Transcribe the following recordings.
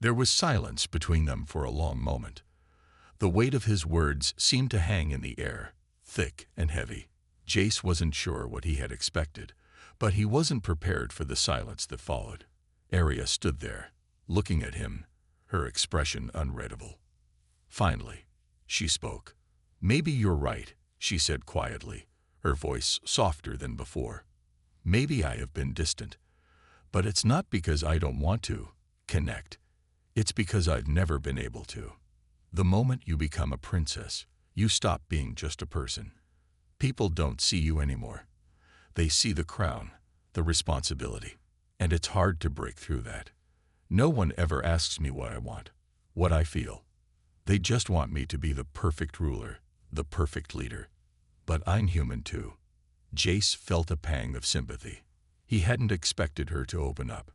There was silence between them for a long moment. The weight of his words seemed to hang in the air, thick and heavy. Jace wasn't sure what he had expected, but he wasn't prepared for the silence that followed. Arya stood there, looking at him, her expression unreadable. Finally, she spoke. "Maybe you're right," she said quietly, her voice softer than before. "Maybe I have been distant, but it's not because I don't want to connect. It's because I've never been able to. The moment you become a princess, you stop being just a person. People don't see you anymore. They see the crown, the responsibility, and it's hard to break through that. No one ever asks me what I want, what I feel. They just want me to be the perfect ruler, the perfect leader. But I'm human too." Jace felt a pang of sympathy. He hadn't expected her to open up,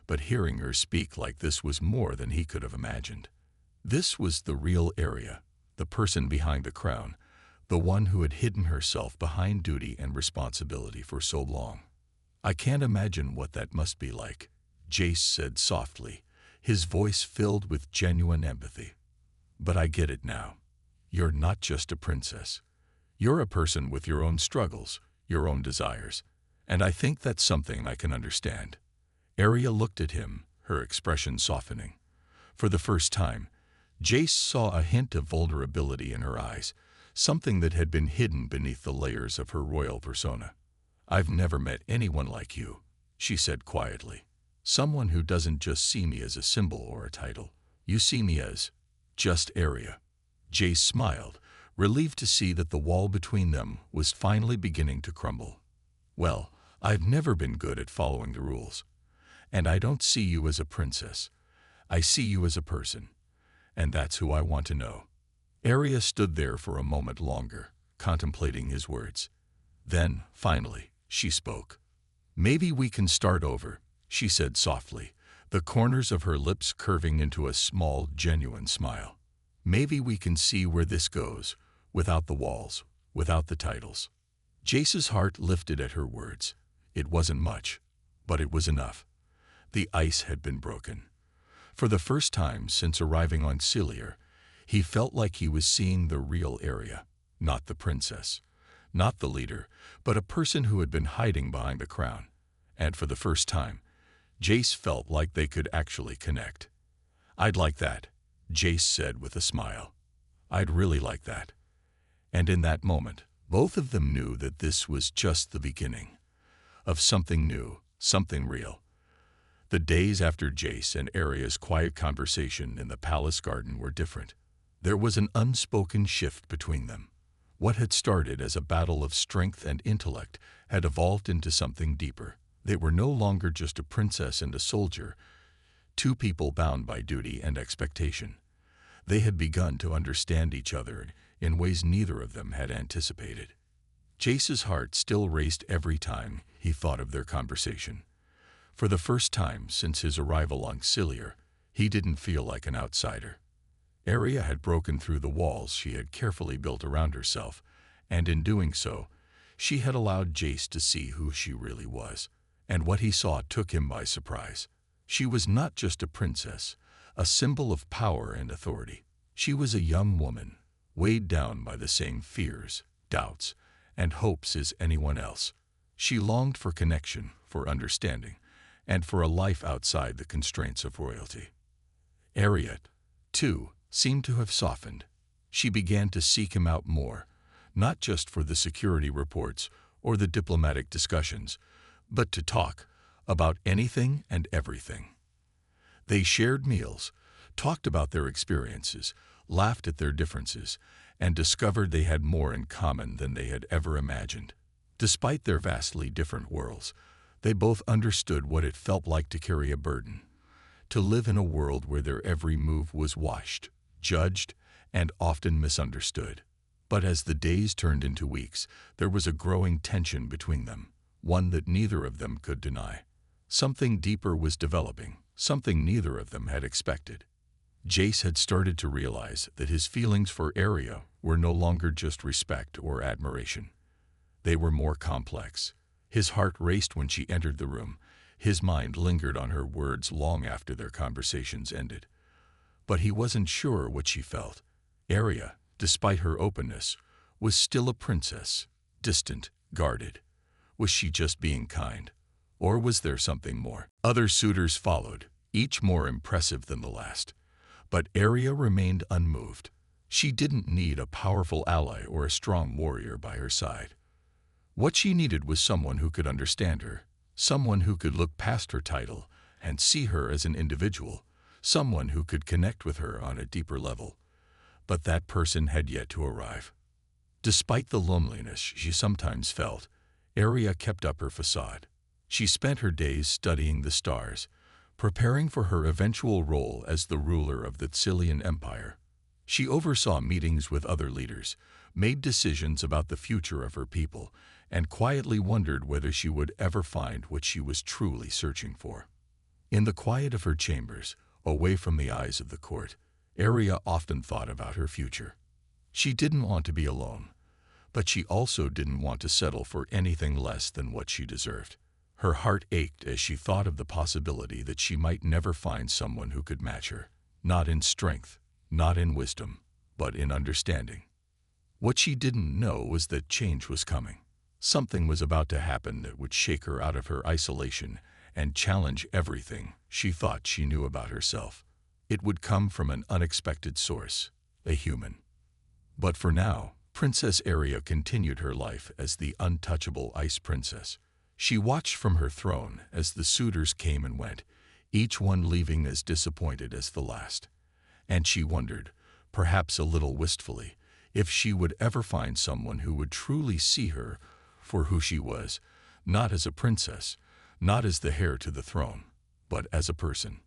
but hearing her speak like this was more than he could have imagined. This was the real Arya, the person behind the crown, the one who had hidden herself behind duty and responsibility for so long. "I can't imagine what that must be like," Jace said softly, his voice filled with genuine empathy. "But I get it now. You're not just a princess. You're a person with your own struggles, your own desires, and I think that's something I can understand." Arya looked at him, her expression softening. For the first time, Jace saw a hint of vulnerability in her eyes, something that had been hidden beneath the layers of her royal persona. "I've never met anyone like you," she said quietly. "Someone who doesn't just see me as a symbol or a title. You see me as just Arya." Jace smiled, relieved to see that the wall between them was finally beginning to crumble. "Well, I've never been good at following the rules. And I don't see you as a princess. I see you as a person. And that's who I want to know." Arya stood there for a moment longer, contemplating his words. Then, finally, she spoke. "Maybe we can start over," she said softly, the corners of her lips curving into a small, genuine smile. "Maybe we can see where this goes, without the walls, without the titles." Jace's heart lifted at her words. It wasn't much, but it was enough. The ice had been broken. For the first time since arriving on Celear, he felt like he was seeing the real Arya, not the princess, not the leader, but a person who had been hiding behind the crown. And for the first time, Jace felt like they could actually connect. "I'd like that," Jace said with a smile. "I'd really like that." And in that moment, both of them knew that this was just the beginning of something new, something real. The days after Jace and Arya's quiet conversation in the palace garden were different. There was an unspoken shift between them. What had started as a battle of strength and intellect had evolved into something deeper. They were no longer just a princess and a soldier, two people bound by duty and expectation. They had begun to understand each other in ways neither of them had anticipated. Jace's heart still raced every time he thought of their conversation. For the first time since his arrival on Celear, he didn't feel like an outsider. Arya had broken through the walls she had carefully built around herself, and in doing so, she had allowed Jace to see who she really was. And what he saw took him by surprise. She was not just a princess, a symbol of power and authority. She was a young woman, weighed down by the same fears, doubts, and hopes as anyone else. She longed for connection, for understanding, and for a life outside the constraints of royalty. Arya, too, seemed to have softened. She began to seek him out more, not just for the security reports or the diplomatic discussions, but to talk about anything and everything. They shared meals, talked about their experiences, laughed at their differences, and discovered they had more in common than they had ever imagined. Despite their vastly different worlds, they both understood what it felt like to carry a burden, to live in a world where their every move was watched, judged, and often misunderstood. But as the days turned into weeks, there was a growing tension between them, one that neither of them could deny. Something deeper was developing, something neither of them had expected. Jace had started to realize that his feelings for Arya were no longer just respect or admiration. They were more complex. His heart raced when she entered the room. His mind lingered on her words long after their conversations ended. but he wasn't sure what she felt. Arya, despite her openness, was still a princess, distant, guarded. Was she just being kind? Or was there something more? Other suitors followed, each more impressive than the last. But Arya remained unmoved. She didn't need a powerful ally or a strong warrior by her side. What she needed was someone who could understand her, someone who could look past her title and see her as an individual, someone who could connect with her on a deeper level. But that person had yet to arrive. Despite the loneliness she sometimes felt, Arya kept up her facade. She spent her days studying the stars, preparing for her eventual role as the ruler of the Tsilian Empire. She oversaw meetings with other leaders, made decisions about the future of her people, and quietly wondered whether she would ever find what she was truly searching for. In the quiet of her chambers, away from the eyes of the court, Arya often thought about her future. She didn't want to be alone, but she also didn't want to settle for anything less than what she deserved. Her heart ached as she thought of the possibility that she might never find someone who could match her, not in strength, not in wisdom, but in understanding. What she didn't know was that change was coming. Something was about to happen that would shake her out of her isolation and challenge everything she thought she knew about herself. It would come from an unexpected source, a human. But for now, Princess Arya continued her life as the untouchable Ice Princess. She watched from her throne as the suitors came and went, each one leaving as disappointed as the last. And she wondered, perhaps a little wistfully, if she would ever find someone who would truly see her for who she was, not as a princess, not as the heir to the throne, but as a person.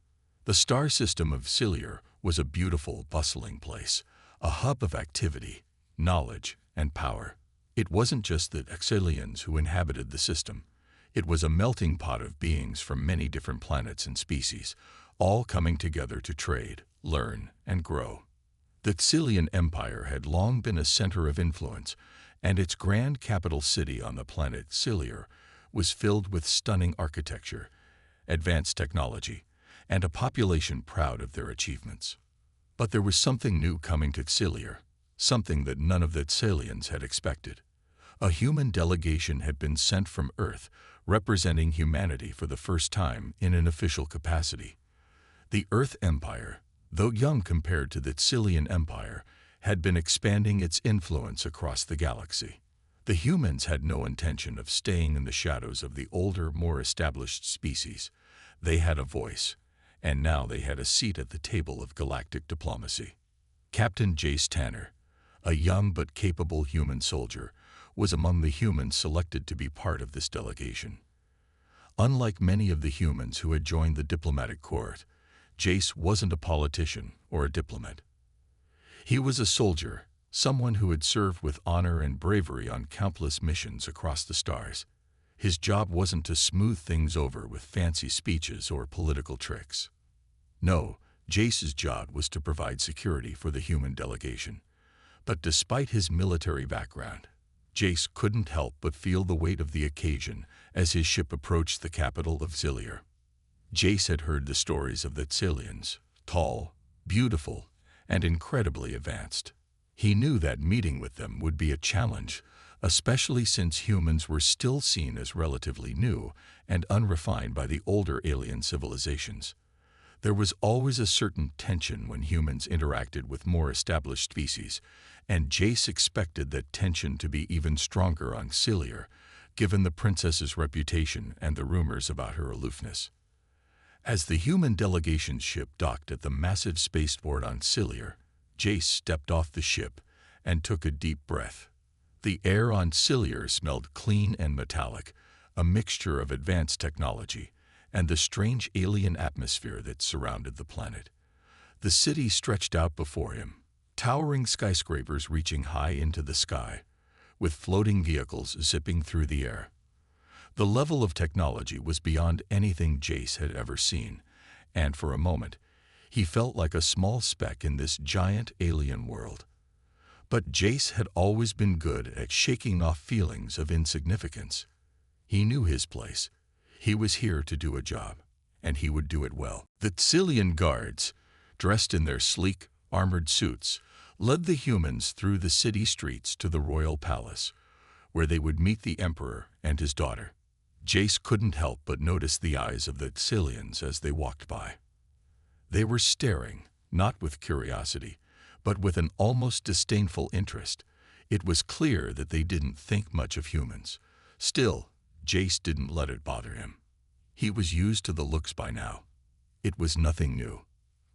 The star system of Ciliar was a beautiful, bustling place, a hub of activity, knowledge, and power. It wasn't just the Exilians who inhabited the system. It was a melting pot of beings from many different planets and species, all coming together to trade, learn, and grow. The Tsilian Empire had long been a center of influence, and its grand capital city on the planet Ciliar was filled with stunning architecture, advanced technology, and a population proud of their achievements. But there was something new coming to Ciliar, something that none of the Tsilians had expected. A human delegation had been sent from Earth, representing humanity for the first time in an official capacity. The Earth Empire, though young compared to the Tsilian Empire, had been expanding its influence across the galaxy. The humans had no intention of staying in the shadows of the older, more established species. They had a voice, and now they had a seat at the table of galactic diplomacy. Captain Jace Tanner, a young but capable human soldier, was among the humans selected to be part of this delegation. Unlike many of the humans who had joined the diplomatic corps, Jace wasn't a politician or a diplomat. He was a soldier, someone who had served with honor and bravery on countless missions across the stars. His job wasn't to smooth things over with fancy speeches or political tricks. No, Jace's job was to provide security for the human delegation. But despite his military background, Jace couldn't help but feel the weight of the occasion as his ship approached the capital of Ciliar. Jace had heard the stories of the Tsilians, tall, beautiful, and incredibly advanced. He knew that meeting with them would be a challenge, especially since humans were still seen as relatively new and unrefined by the older alien civilizations. There was always a certain tension when humans interacted with more established species, and Jace expected that tension to be even stronger on Ciliar, given the princess's reputation and the rumors about her aloofness. As the human delegation's ship docked at the massive spaceport on Ciliar, Jace stepped off the ship and took a deep breath. The air on Ciliar smelled clean and metallic, a mixture of advanced technology and the strange alien atmosphere that surrounded the planet. The city stretched out before him, towering skyscrapers reaching high into the sky, with floating vehicles zipping through the air. The level of technology was beyond anything Jace had ever seen, and for a moment, he felt like a small speck in this giant alien world. But Jace had always been good at shaking off feelings of insignificance. He knew his place. He was here to do a job, and he would do it well. The Tsilian guards, dressed in their sleek, armored suits, led the humans through the city streets to the royal palace, where they would meet the emperor and his daughter. Jace couldn't help but notice the eyes of the Xilians as they walked by. They were staring, not with curiosity, but with an almost disdainful interest. It was clear that they didn't think much of humans. Still, Jace didn't let it bother him. He was used to the looks by now. It was nothing new.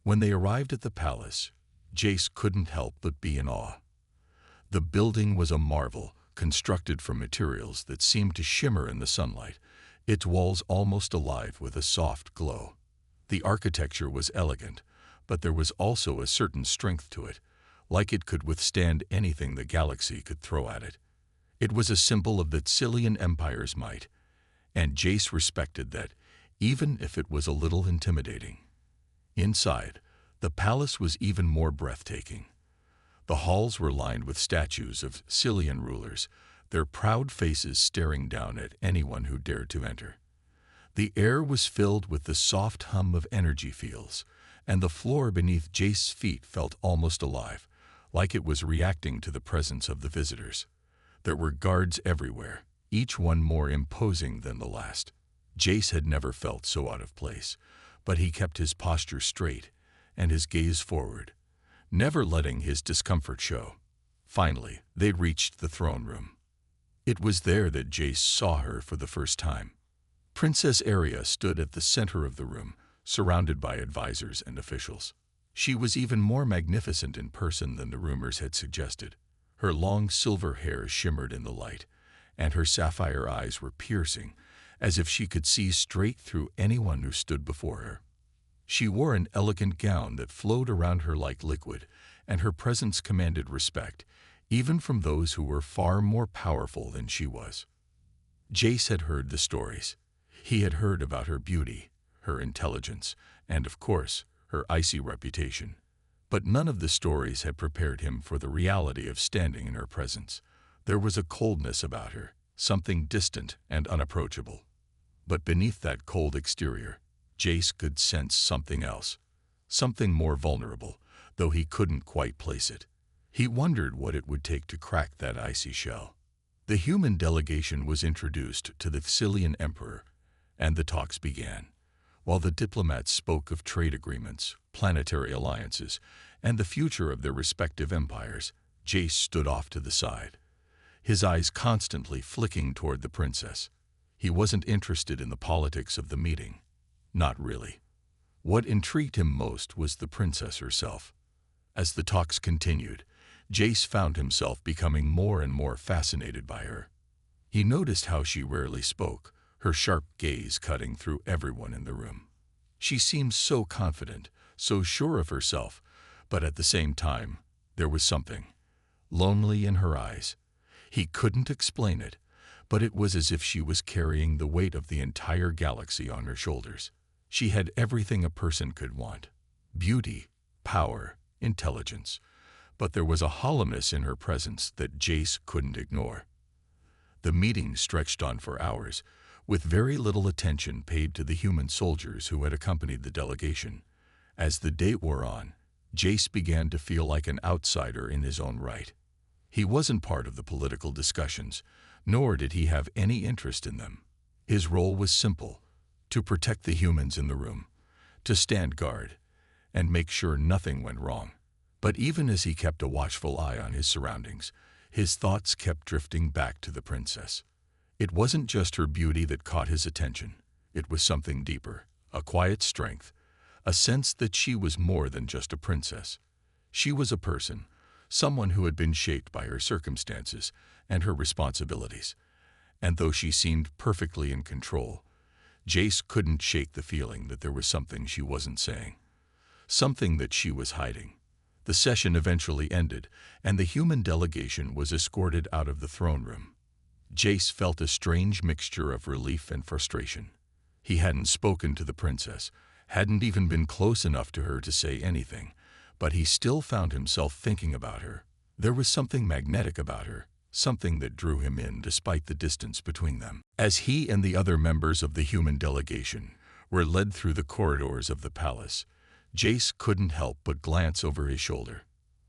When they arrived at the palace, Jace couldn't help but be in awe. The building was a marvel, constructed from materials that seemed to shimmer in the sunlight, its walls almost alive with a soft glow. The architecture was elegant, but there was also a certain strength to it, like it could withstand anything the galaxy could throw at it. It was a symbol of the Xilian Empire's might, and Jace respected that, even if it was a little intimidating. Inside, the palace was even more breathtaking. The halls were lined with statues of Xilian rulers, their proud faces staring down at anyone who dared to enter. The air was filled with the soft hum of energy fields, and the floor beneath Jace's feet felt almost alive, like it was reacting to the presence of the visitors. There were guards everywhere, each one more imposing than the last. Jace had never felt so out of place, but he kept his posture straight and his gaze forward, never letting his discomfort show. Finally, they reached the throne room. It was there that Jace saw her for the first time. Princess Aria stood at the center of the room, surrounded by advisors and officials. She was even more magnificent in person than the rumors had suggested. Her long silver hair shimmered in the light, and her sapphire eyes were piercing, as if she could see straight through anyone who stood before her. She wore an elegant gown that flowed around her like liquid, and her presence commanded respect, even from those who were far more powerful than she was. Jace had heard the stories. He had heard about her beauty, her intelligence, and, of course, her icy reputation. But none of the stories had prepared him for the reality of standing in her presence. There was a coldness about her, something distant and unapproachable. But beneath that cold exterior, Jace could sense something else, something more vulnerable, though he couldn't quite place it. He wondered what it would take to crack that icy shell. The human delegation was introduced to the Xilian Emperor, and the talks began. While the diplomats spoke of trade agreements, planetary alliances, and the future of their respective empires, Jace stood off to the side, his eyes constantly flicking toward the princess. He wasn't interested in the politics of the meeting. Not really. What intrigued him most was the princess herself. As the talks continued, Jace found himself becoming more and more fascinated by her. He noticed how she rarely spoke, her sharp gaze cutting through everyone in the room. She seemed so confident, so sure of herself, but at the same time, there was something lonely in her eyes. He couldn't explain it, but it was as if she was carrying the weight of the entire galaxy on her shoulders. She had everything a person could want: beauty, power, intelligence. But there was a hollowness in her presence that Jace couldn't ignore. The meeting stretched on for hours, with very little attention paid to the human soldiers who had accompanied the delegation. As the day wore on, Jace began to feel like an outsider in his own right. He wasn't part of the political discussions, nor did he have any interest in them. His role was simple: to protect the humans in the room, to stand guard, and make sure nothing went wrong. But even as he kept a watchful eye on his surroundings, his thoughts kept drifting back to the princess. It wasn't just her beauty that caught his attention. It was something deeper, a quiet strength, a sense that she was more than just a princess. She was a person, someone who had been shaped by her circumstances and her responsibilities. And though she seemed perfectly in control, Jace couldn't shake the feeling that there was something she wasn't saying, something that she was hiding. The session eventually ended, and the human delegation was escorted out of the throne room. Jace felt a strange mixture of relief and frustration. He hadn't spoken to the princess, hadn't even been close enough to her to say anything, but he still found himself thinking about her. There was something magnetic about her, something that drew him in despite the distance between them. As he and the other members of the human delegation were led through the corridors of the palace, Jace couldn't help but glance over his shoulder.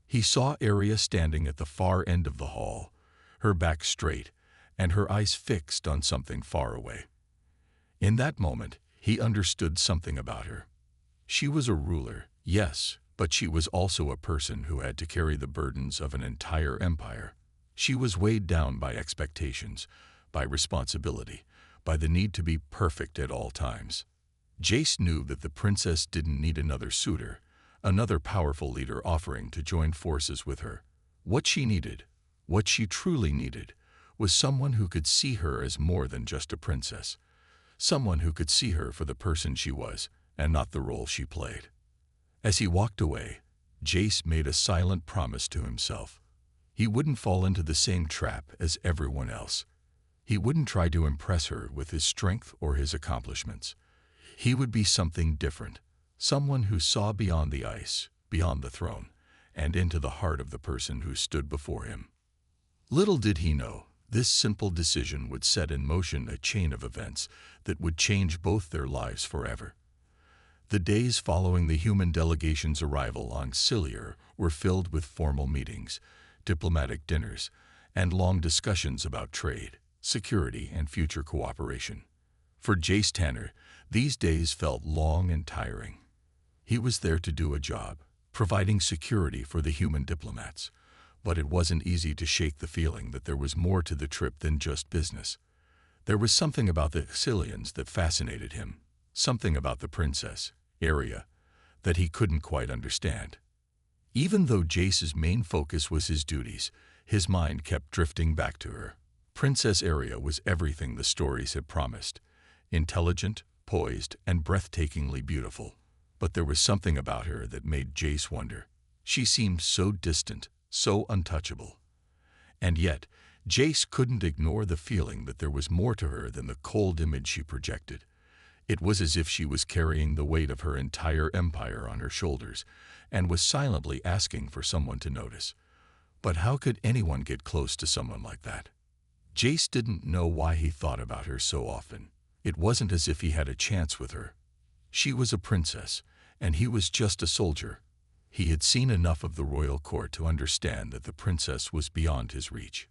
He saw Arya standing at the far end of the hall, her back straight, and her eyes fixed on something far away. In that moment, he understood something about her. She was a ruler, yes, but she was also a person who had to carry the burdens of an entire empire. She was weighed down by expectations, by responsibility, by the need to be perfect at all times. Jace knew that the princess didn't need another suitor, another powerful leader offering to join forces with her. What she needed, what she truly needed, was someone who could see her as more than just a princess. Someone who could see her for the person she was, and not the role she played. As he walked away, Jace made a silent promise to himself. He wouldn't fall into the same trap as everyone else. He wouldn't try to impress her with his strength or his accomplishments. He would be something different, someone who saw beyond the ice, beyond the throne, and into the heart of the person who stood before him. Little did he know, this simple decision would set in motion a chain of events that would change both their lives forever. The days following the human delegation's arrival on Cillier were filled with formal meetings, diplomatic dinners, and long discussions about trade, security, and future cooperation. For Jace Tanner, these days felt long and tiring. He was there to do a job, providing security for the human diplomats, but it wasn't easy to shake the feeling that there was more to the trip than just business. There was something about the Cillians that fascinated him, something about the princess, Arya, that he couldn't quite understand. Even though Jace's main focus was his duties, his mind kept drifting back to her. Princess Arya was everything the stories had promised, intelligent, poised, and breathtakingly beautiful. But there was something about her that made Jace wonder. She seemed so distant, so untouchable. And yet, Jace couldn't ignore the feeling that there was more to her than the cold image she projected. It was as if she was carrying the weight of her entire empire on her shoulders and was silently asking for someone to notice. But how could anyone get close to someone like that? Jace didn't know why he thought about her so often. It wasn't as if he had a chance with her. She was a princess, and he was just a soldier. He had seen enough of the royal court to understand that the princess was beyond his reach.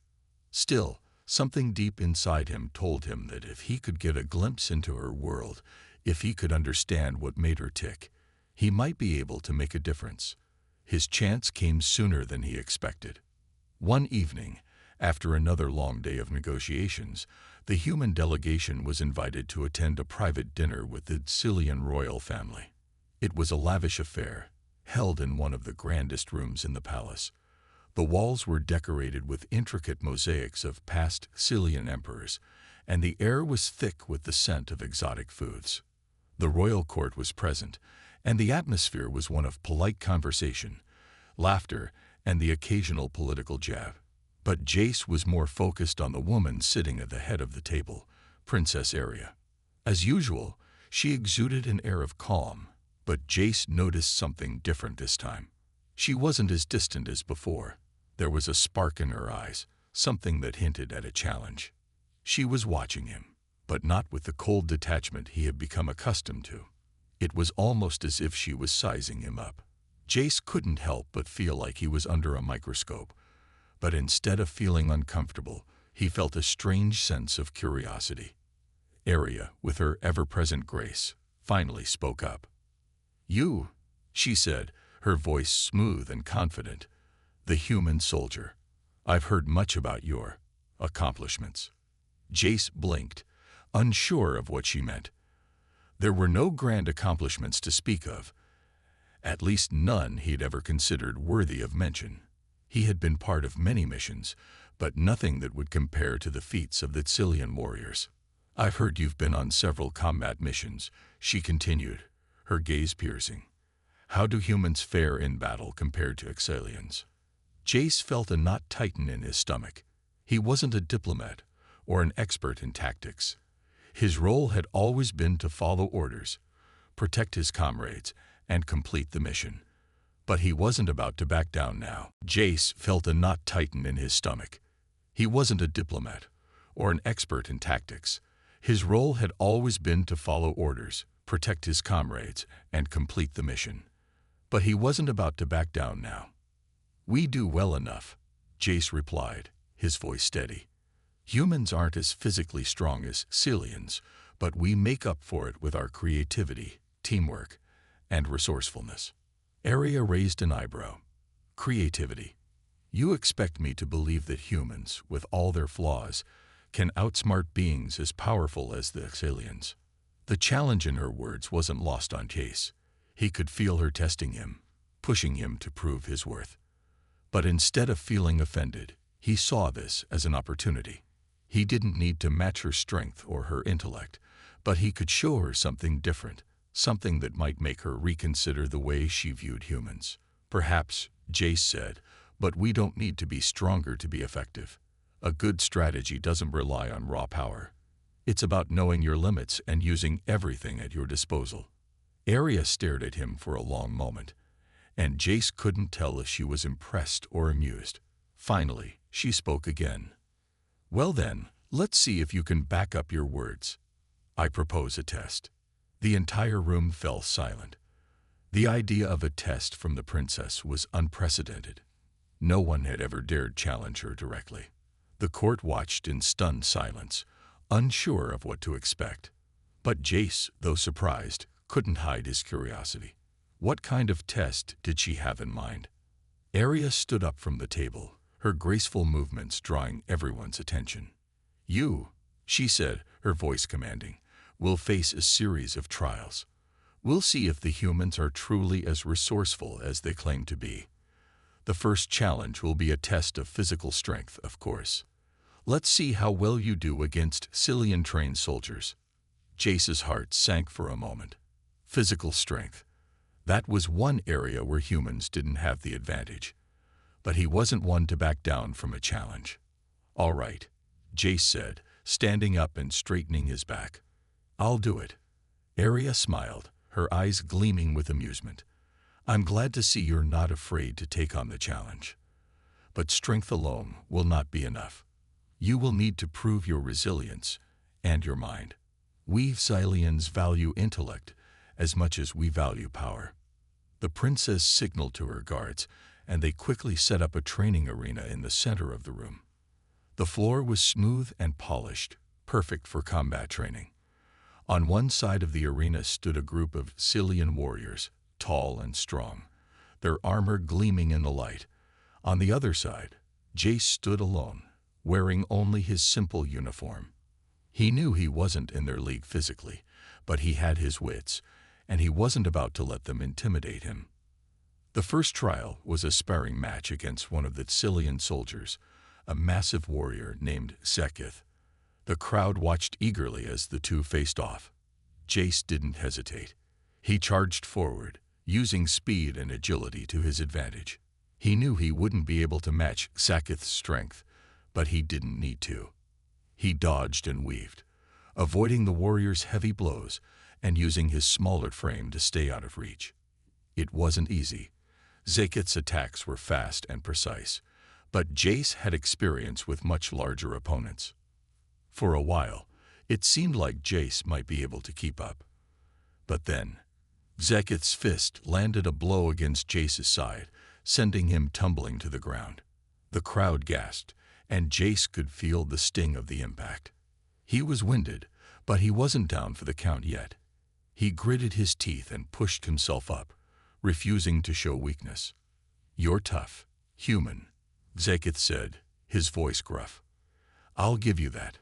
Still, something deep inside him told him that if he could get a glimpse into her world, if he could understand what made her tick, he might be able to make a difference. His chance came sooner than he expected. One evening, after another long day of negotiations, the human delegation was invited to attend a private dinner with the Cillian royal family. It was a lavish affair, held in one of the grandest rooms in the palace. The walls were decorated with intricate mosaics of past Cillian emperors, and the air was thick with the scent of exotic foods. The royal court was present, and the atmosphere was one of polite conversation, laughter, and the occasional political jab. But Jace was more focused on the woman sitting at the head of the table, Princess Arya. As usual, she exuded an air of calm, but Jace noticed something different this time. She wasn't as distant as before. There was a spark in her eyes, something that hinted at a challenge. She was watching him, but not with the cold detachment he had become accustomed to. It was almost as if she was sizing him up. Jace couldn't help but feel like he was under a microscope, but instead of feeling uncomfortable, he felt a strange sense of curiosity. Arya, with her ever-present grace, finally spoke up. "You," she said, her voice smooth and confident, "the human soldier. I've heard much about your accomplishments." Jace blinked, unsure of what she meant. There were no grand accomplishments to speak of, at least none he'd ever considered worthy of mention. He had been part of many missions, but nothing that would compare to the feats of the Cillian warriors. "I've heard you've been on several combat missions," she continued, her gaze piercing. "How do humans fare in battle compared to Cillians?" Jace felt a knot tighten in his stomach. He wasn't a diplomat or an expert in tactics. His role had always been to follow orders, protect his comrades, and complete the mission. But he wasn't about to back down now. Jace felt a knot tighten in his stomach. He wasn't a diplomat or an expert in tactics. His role had always been to follow orders, protect his comrades, and complete the mission. But he wasn't about to back down now. "We do well enough," Jace replied, his voice steady. "Humans aren't as physically strong as Cillians, but we make up for it with our creativity, teamwork, and resourcefulness." Arya raised an eyebrow. "Creativity? You expect me to believe that humans, with all their flaws, can outsmart beings as powerful as the Cillians?" The challenge in her words wasn't lost on Jace. He could feel her testing him, pushing him to prove his worth. But instead of feeling offended, he saw this as an opportunity. He didn't need to match her strength or her intellect, but he could show her something different, something that might make her reconsider the way she viewed humans. "Perhaps," Jace said, "but we don't need to be stronger to be effective. A good strategy doesn't rely on raw power. It's about knowing your limits and using everything at your disposal." Arya stared at him for a long moment, and Jace couldn't tell if she was impressed or amused. Finally, she spoke again. "Well then, let's see if you can back up your words. I propose a test." The entire room fell silent. The idea of a test from the princess was unprecedented. No one had ever dared challenge her directly. The court watched in stunned silence, unsure of what to expect. But Jace, though surprised, couldn't hide his curiosity. What kind of test did she have in mind? Arya stood up from the table, her graceful movements drawing everyone's attention. "You," she said, her voice commanding, "will face a series of trials. We'll see if the humans are truly as resourceful as they claim to be. The first challenge will be a test of physical strength, of course. Let's see how well you do against Cillian-trained soldiers." Jace's heart sank for a moment. Physical strength. That was one area where humans didn't have the advantage. But he wasn't one to back down from a challenge. "All right," Jace said, standing up and straightening his back. "I'll do it." Arya smiled, her eyes gleaming with amusement. "I'm glad to see you're not afraid to take on the challenge. But strength alone will not be enough. You will need to prove your resilience and your mind. We Cillians value intellect as much as we value power." The princess signaled to her guards, and they quickly set up a training arena in the center of the room. The floor was smooth and polished, perfect for combat training. On one side of the arena stood a group of Cillian warriors, tall and strong, their armor gleaming in the light. On the other side, Jace stood alone, wearing only his simple uniform. He knew he wasn't in their league physically, but he had his wits, and he wasn't about to let them intimidate him. The first trial was a sparring match against one of the Cillian soldiers, a massive warrior named Zekith. The crowd watched eagerly as the two faced off. Jace didn't hesitate. He charged forward, using speed and agility to his advantage. He knew he wouldn't be able to match Zekith's strength, but he didn't need to. He dodged and weaved, avoiding the warrior's heavy blows and using his smaller frame to stay out of reach. It wasn't easy. Zekith's attacks were fast and precise, but Jace had experience with much larger opponents. For a while, it seemed like Jace might be able to keep up. But then, Zekith's fist landed a blow against Jace's side, sending him tumbling to the ground. The crowd gasped, and Jace could feel the sting of the impact. He was winded, but he wasn't down for the count yet. He gritted his teeth and pushed himself up, refusing to show weakness. "You're tough, human," Zekith said, his voice gruff. "I'll give you that."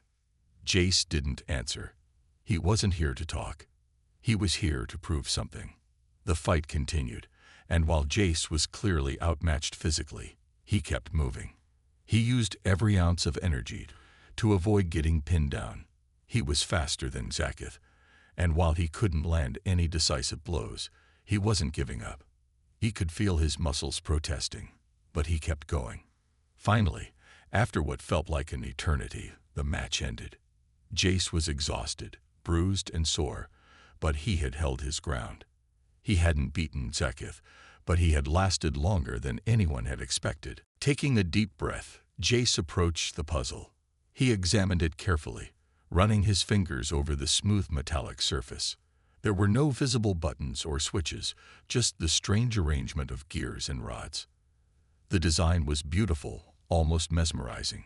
Jace didn't answer. He wasn't here to talk. He was here to prove something. The fight continued, and while Jace was clearly outmatched physically, he kept moving. He used every ounce of energy to avoid getting pinned down. He was faster than Zekith, and while he couldn't land any decisive blows, he wasn't giving up. He could feel his muscles protesting, but he kept going. Finally, after what felt like an eternity, the match ended. Jace was exhausted, bruised and sore, but he had held his ground. He hadn't beaten Zekith, but he had lasted longer than anyone had expected. Taking a deep breath, Jace approached the puzzle. He examined it carefully, running his fingers over the smooth metallic surface. There were no visible buttons or switches, just the strange arrangement of gears and rods. The design was beautiful, almost mesmerizing,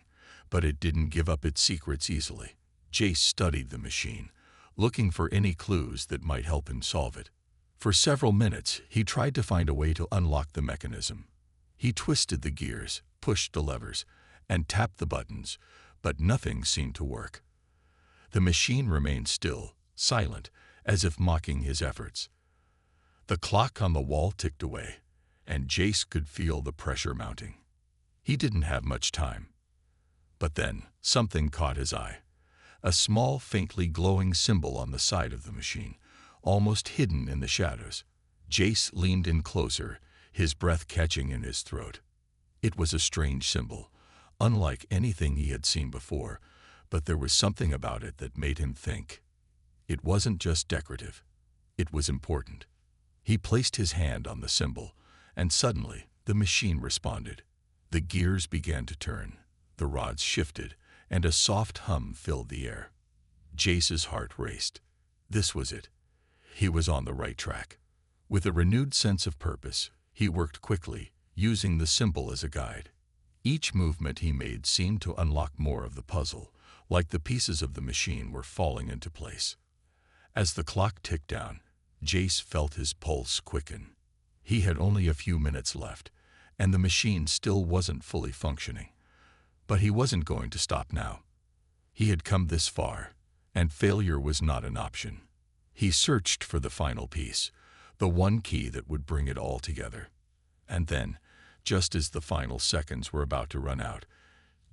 but it didn't give up its secrets easily. Jace studied the machine, looking for any clues that might help him solve it. For several minutes, he tried to find a way to unlock the mechanism. He twisted the gears, pushed the levers, and tapped the buttons, but nothing seemed to work. The machine remained still, silent, as if mocking his efforts. The clock on the wall ticked away, and Jace could feel the pressure mounting. He didn't have much time. But then, something caught his eye. A small, faintly glowing symbol on the side of the machine, almost hidden in the shadows. Jace leaned in closer, his breath catching in his throat. It was a strange symbol, unlike anything he had seen before, but there was something about it that made him think. It wasn't just decorative. It was important. He placed his hand on the symbol, and suddenly the machine responded. The gears began to turn, the rods shifted, and a soft hum filled the air. Jace's heart raced. This was it. He was on the right track. With a renewed sense of purpose, he worked quickly, using the symbol as a guide. Each movement he made seemed to unlock more of the puzzle, like the pieces of the machine were falling into place. As the clock ticked down, Jace felt his pulse quicken. He had only a few minutes left, and the machine still wasn't fully functioning. But he wasn't going to stop now. He had come this far, and failure was not an option. He searched for the final piece, the one key that would bring it all together. And then, just as the final seconds were about to run out,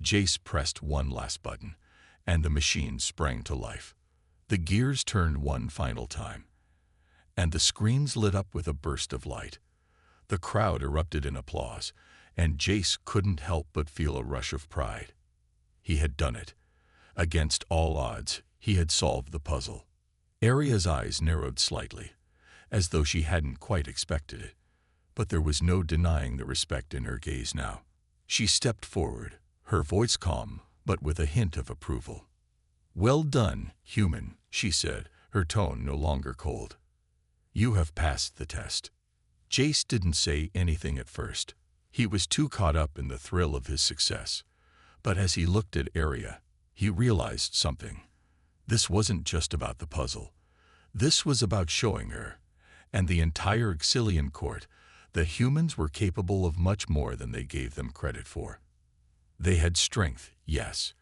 Jace pressed one last button, and the machine sprang to life. The gears turned one final time, and the screens lit up with a burst of light. The crowd erupted in applause, and Jace couldn't help but feel a rush of pride. He had done it. Against all odds, he had solved the puzzle. Aria's eyes narrowed slightly, as though she hadn't quite expected it, but there was no denying the respect in her gaze now. She stepped forward, her voice calm, but with a hint of approval. "Well done, human," she said, her tone no longer cold. "You have passed the test." Jace didn't say anything at first. He was too caught up in the thrill of his success. But as he looked at Aria, he realized something. This wasn't just about the puzzle. This was about showing her, and the entire Exilian court, that humans were capable of much more than they gave them credit for. They had strength, yes,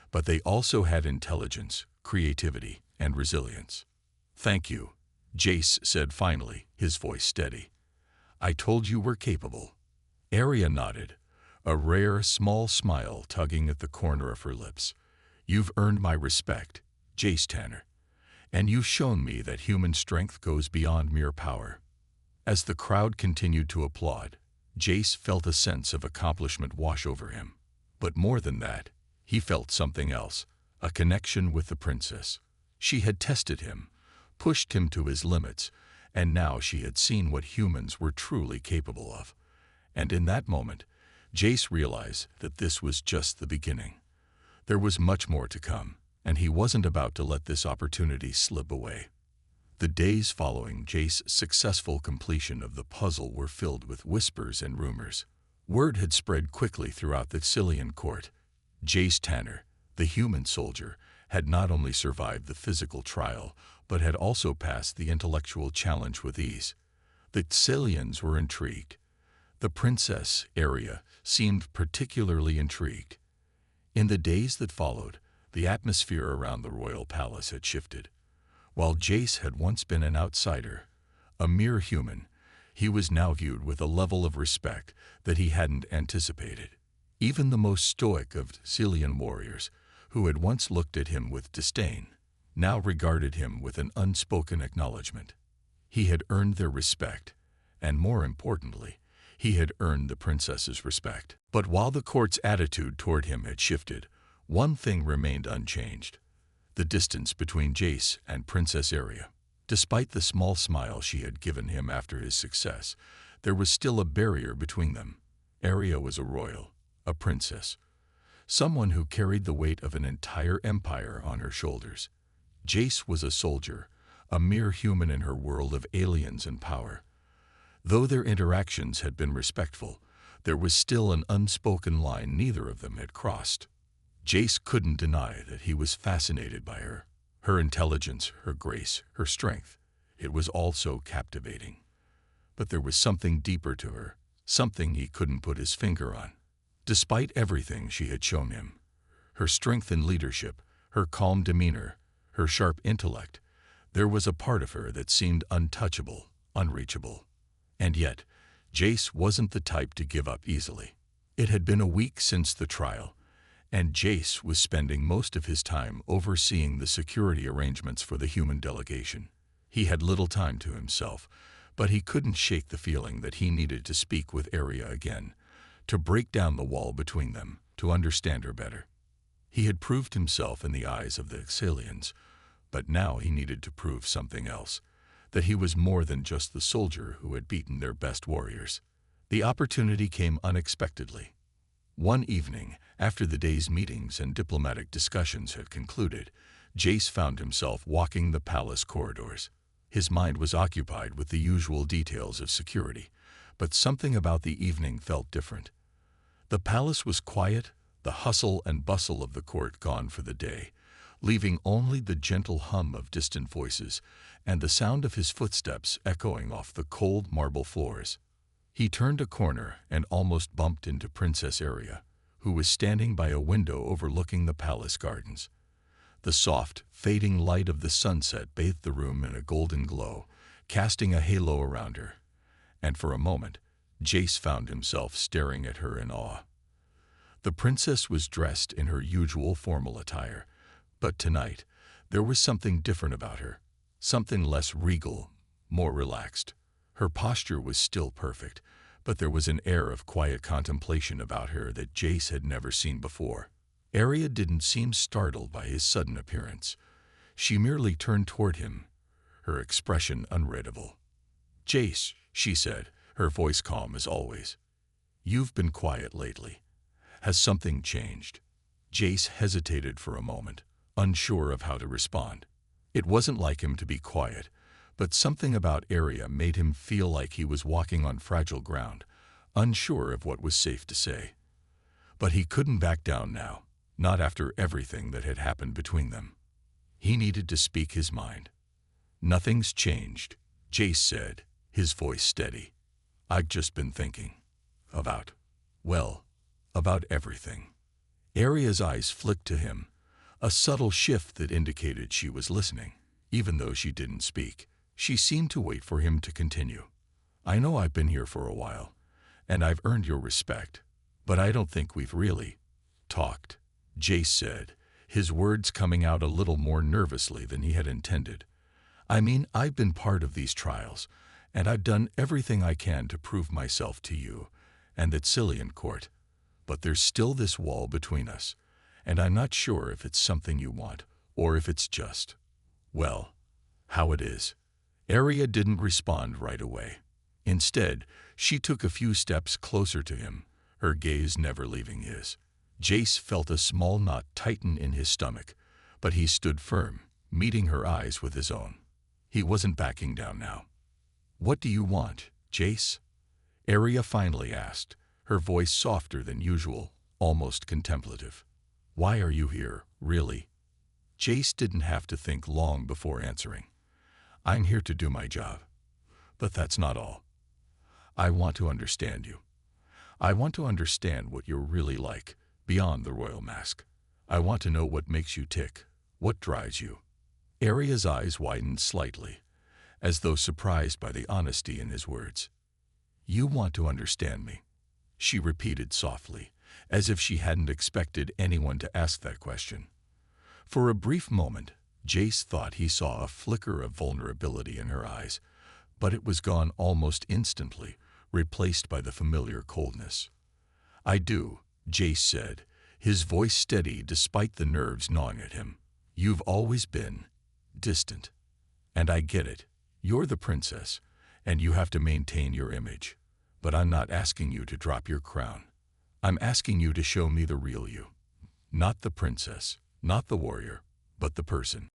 but they also had intelligence, creativity, and resilience. "Thank you," Jace said finally, his voice steady. "I told you we're capable." Aria nodded, a rare, small smile tugging at the corner of her lips. "You've earned my respect, Jace Tanner, and you've shown me that human strength goes beyond mere power." As the crowd continued to applaud, Jace felt a sense of accomplishment wash over him. But more than that, he felt something else, a connection with the princess. She had tested him, pushed him to his limits, and now she had seen what humans were truly capable of. And in that moment, Jace realized that this was just the beginning. There was much more to come, and he wasn't about to let this opportunity slip away. The days following Jace's successful completion of the puzzle were filled with whispers and rumors. Word had spread quickly throughout the Exilian court. Jace Tanner, the human soldier, had not only survived the physical trial, but had also passed the intellectual challenge with ease. The Exilians were intrigued. The princess, Aria, seemed particularly intrigued. In the days that followed, the atmosphere around the royal palace had shifted. While Jace had once been an outsider, a mere human, he was now viewed with a level of respect that he hadn't anticipated. Even the most stoic of Exilian warriors, who had once looked at him with disdain, now regarded him with an unspoken acknowledgement. He had earned their respect, and more importantly, he had earned the princess's respect. But while the court's attitude toward him had shifted, one thing remained unchanged: the distance between Jace and Princess Aria. Despite the small smile she had given him after his success, there was still a barrier between them. Aria was a royal, a princess, someone who carried the weight of an entire empire on her shoulders. Jace was a soldier, a mere human in her world of aliens and power. Though their interactions had been respectful, there was still an unspoken line neither of them had crossed. Jace couldn't deny that he was fascinated by her. Her intelligence, her grace, her strength. It was all so captivating. But there was something deeper to her, something he couldn't put his finger on. Despite everything she had shown him, her strength and leadership, her calm demeanor, her sharp intellect, there was a part of her that seemed untouchable, unreachable. And yet, Jace wasn't the type to give up easily. It had been a week since the trial, and Jace was spending most of his time overseeing the security arrangements for the human delegation. He had little time to himself, but he couldn't shake the feeling that he needed to speak with Arya again, to break down the wall between them, to understand her better. He had proved himself in the eyes of the Exilians, but now he needed to prove something else, that he was more than just the soldier who had beaten their best warriors. The opportunity came unexpectedly. One evening, after the day's meetings and diplomatic discussions had concluded, Jace found himself walking the palace corridors. His mind was occupied with the usual details of security, but something about the evening felt different. The palace was quiet, the hustle and bustle of the court gone for the day, leaving only the gentle hum of distant voices and the sound of his footsteps echoing off the cold marble floors. He turned a corner and almost bumped into Princess Arya, who was standing by a window overlooking the palace gardens. The soft, fading light of the sunset bathed the room in a golden glow, casting a halo around her, and for a moment, Jace found himself staring at her in awe. The princess was dressed in her usual formal attire, but tonight, there was something different about her, something less regal, more relaxed. Her posture was still perfect, but there was an air of quiet contemplation about her that Jace had never seen before. Arya didn't seem startled by his sudden appearance. She merely turned toward him, her expression unreadable. "Jace," she said, her voice calm as always. "You've been quiet lately. Has something changed?" Jace hesitated for a moment, unsure of how to respond. It wasn't like him to be quiet, but something about Arya made him feel like he was walking on fragile ground, unsure of what was safe to say. But he couldn't back down now, not after everything that had happened between them. He needed to speak his mind. "Nothing's changed," Jace said, his voice steady. "I've just been thinking. About everything." Arya's eyes flicked to him, a subtle shift that indicated she was listening. Even though she didn't speak, she seemed to wait for him to continue. "I know I've been here for a while, and I've earned your respect, but I don't think we've really talked," Jace said, his words coming out a little more nervously than he had intended. "I mean, I've been part of these trials, and I've done everything I can to prove myself to you and that Cillian court, but there's still this wall between us, and I'm not sure if it's something you want or if it's just, well, how it is." Arya didn't respond right away. Instead, she took a few steps closer to him, her gaze never leaving his. Jace felt a small knot tighten in his stomach, but he stood firm, meeting her eyes with his own. He wasn't backing down now. "What do you want, Jace?" Arya finally asked, her voice softer than usual, almost contemplative. "Why are you here, really?" Jace didn't have to think long before answering. "I'm here to do my job. But that's not all. I want to understand you. I want to understand what you're really like, beyond the royal mask. I want to know what makes you tick, what drives you." Arya's eyes widened slightly, as though surprised by the honesty in his words. "You want to understand me," she repeated softly, as if she hadn't expected anyone to ask that question. For a brief moment, Jace thought he saw a flicker of vulnerability in her eyes, but it was gone almost instantly, replaced by the familiar coldness. "I do," Jace said, his voice steady despite the nerves gnawing at him. "You've always been distant. And I get it. You're the princess, and you have to maintain your image. But I'm not asking you to drop your crown. I'm asking you to show me the real you. Not the princess, not the warrior, but the person."